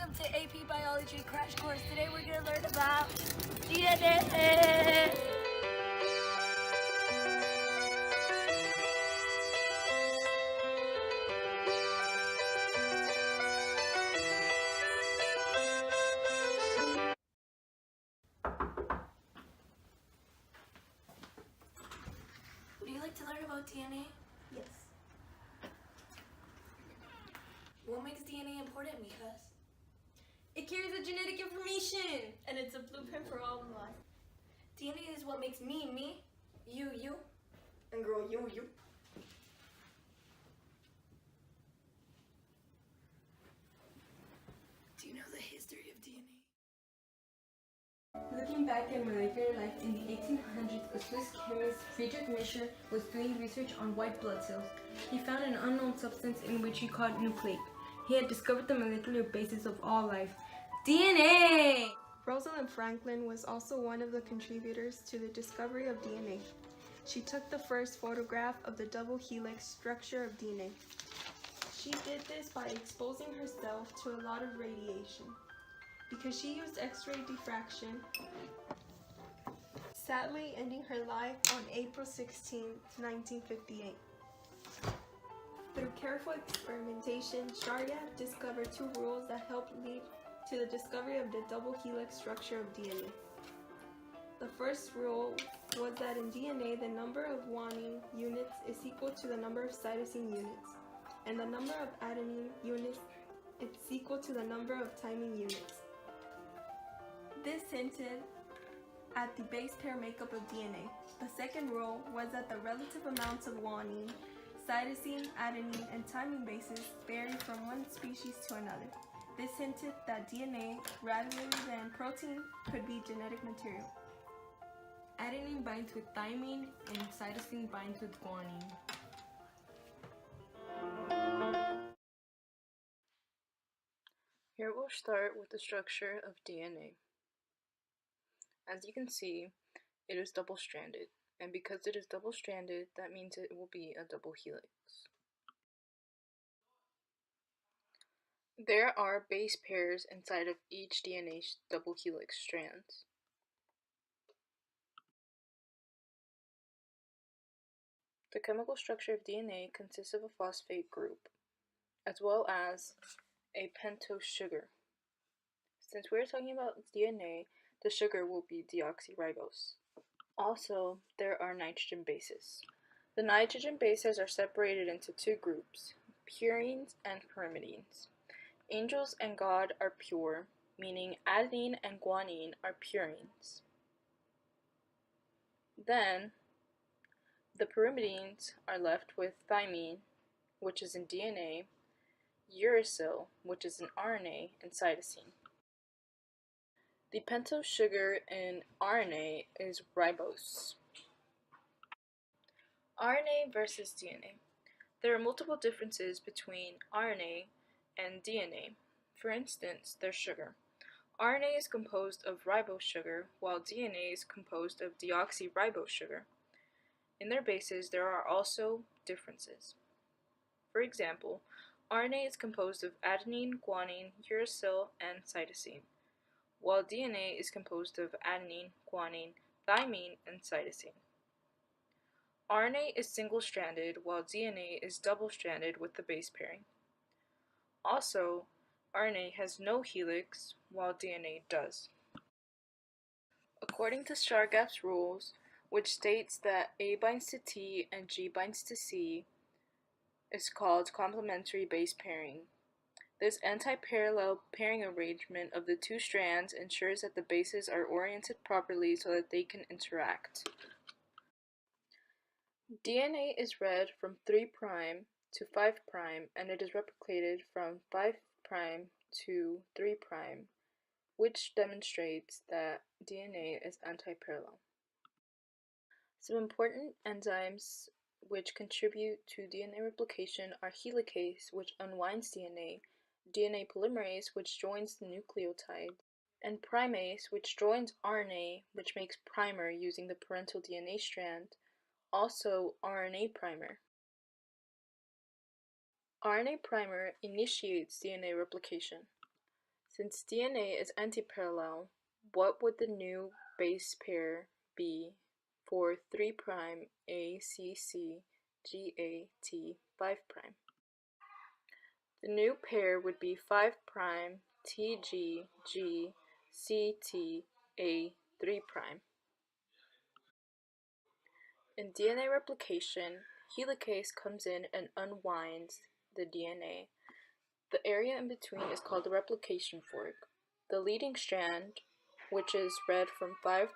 welcome to AP Biology Crash Course. Today we're going to learn about DNA. Would you like to learn about DNA? Yes. What makes DNA important, Mikas? It carries the genetic information, and it's a blueprint for all of life. DNA is what makes me, me, you, And girl, you. Do you know the history of DNA? Looking back at molecular life in the 1800s, a Swiss chemist, Friedrich Mischer, was doing research on white blood cells. He found an unknown substance in which he called nucleic. He had discovered the molecular basis of all life, DNA! Rosalind Franklin was also one of the contributors to the discovery of DNA. She took the first photograph of the double helix structure of DNA. She did this by exposing herself to a lot of radiation. Because she used X-ray diffraction, sadly ending her life on April 16, 1958. Through careful experimentation, Chargaff discovered two rules that helped lead to the discovery of the double helix structure of DNA. The first rule was that in DNA, the number of guanine units is equal to the number of cytosine units, and the number of adenine units is equal to the number of thymine units. This hinted at the base pair makeup of DNA. The second rule was that the relative amounts of guanine, cytosine, adenine, and thymine bases vary from one species to another. This hinted that DNA, rather than protein, could be genetic material. Adenine binds with thymine and cytosine binds with guanine. Here we'll start with the structure of DNA. As you can see, it is double-stranded, and because it is double-stranded, that means it will be a double helix. There are base pairs inside of each DNA double helix strands. The chemical structure of DNA consists of a phosphate group, as well as a pentose sugar. Since we're talking about DNA, the sugar will be deoxyribose. Also, there are nitrogen bases. The nitrogen bases are separated into two groups, purines and pyrimidines. Angels and God are pure, meaning adenine and guanine are purines. Then, the pyrimidines are left with thymine, which is in DNA, uracil, which is in RNA, and cytosine. The pentose sugar in RNA is ribose. RNA versus DNA. There are multiple differences between RNA and DNA. For instance, their sugar. RNA is composed of ribose sugar, while DNA is composed of deoxyribose sugar. In their bases, there are also differences. For example, RNA is composed of adenine, guanine, uracil, and cytosine, while DNA is composed of adenine, guanine, thymine, and cytosine. RNA is single-stranded, while DNA is double-stranded with the base pairing. Also, RNA has no helix, while DNA does. According to Chargaff's rules, which states that A binds to T and G binds to C, is called complementary base pairing. This anti-parallel pairing arrangement of the two strands ensures that the bases are oriented properly so that they can interact. DNA is read from 3' to 5', and it is replicated from 5' to 3', which demonstrates that DNA is anti-parallel. Some important enzymes which contribute to DNA replication are helicase, which unwinds DNA, DNA polymerase, which joins the nucleotide, and primase, which joins RNA, which makes primer using the parental DNA strand, also RNA primer. RNA primer initiates DNA replication. Since DNA is antiparallel, what would the new base pair be for 3' ACC GAT 5'? The new pair would be 5' TGG CTA 3'. In DNA replication, helicase comes in and unwinds the DNA. The area in between is called the replication fork. The leading strand, which is read from 5'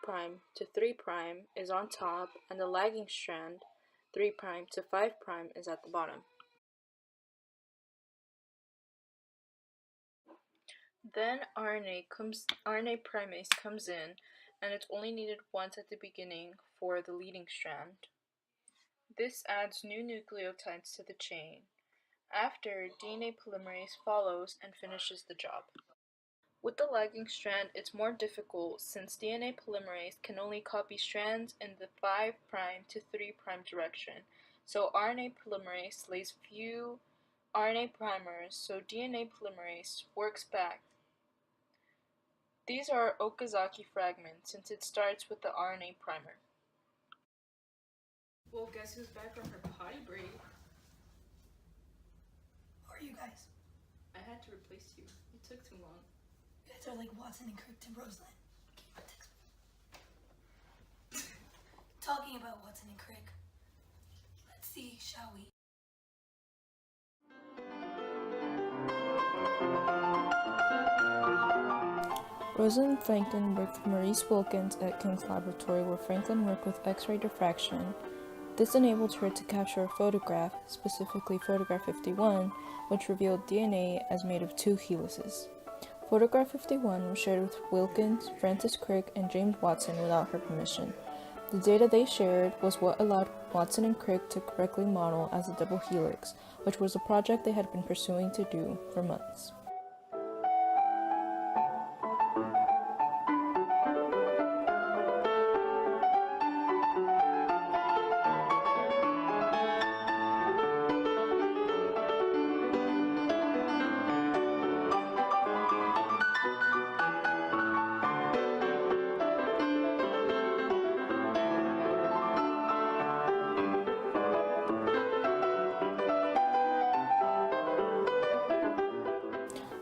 to 3', is on top, and the lagging strand, 3' to 5', is at the bottom. Then RNA primase comes in, and it's only needed once at the beginning for the leading strand. This adds new nucleotides to the chain. After, DNA polymerase follows and finishes the job. With the lagging strand, it's more difficult since DNA polymerase can only copy strands in the 5' to 3' direction, so RNA polymerase lays few RNA primers, so DNA polymerase works back. These are Okazaki fragments since it starts with the RNA primer. Well, guess who's back from her potty break? Who are you guys? I had to replace you. You took too long. You guys are like Watson and Crick to Roseland. Keep my text. Talking about Watson and Crick. Let's see, shall we? Rosalind Franklin worked with Maurice Wilkins at King's Laboratory, where Franklin worked with X-ray diffraction. This enabled her to capture a photograph, specifically photograph 51, which revealed DNA as made of 2 helices. Photograph 51 was shared with Wilkins, Francis Crick, and James Watson without her permission. The data they shared was what allowed Watson and Crick to correctly model as a double helix, which was a project they had been pursuing to do for months.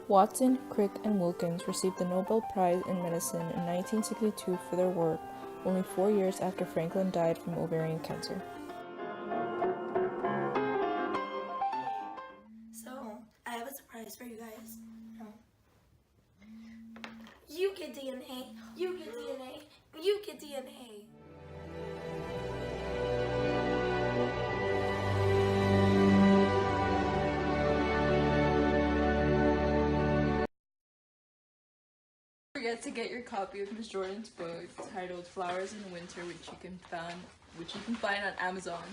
Watson, Crick, and Wilkins received the Nobel Prize in Medicine in 1962 for their work, only 4 years after Franklin died from ovarian cancer. So, I have a surprise for you guys. You get DNA. You get DNA. You get DNA. Don't forget to get your copy of Miss Jordan's book titled Flowers in Winter, which you can find on Amazon.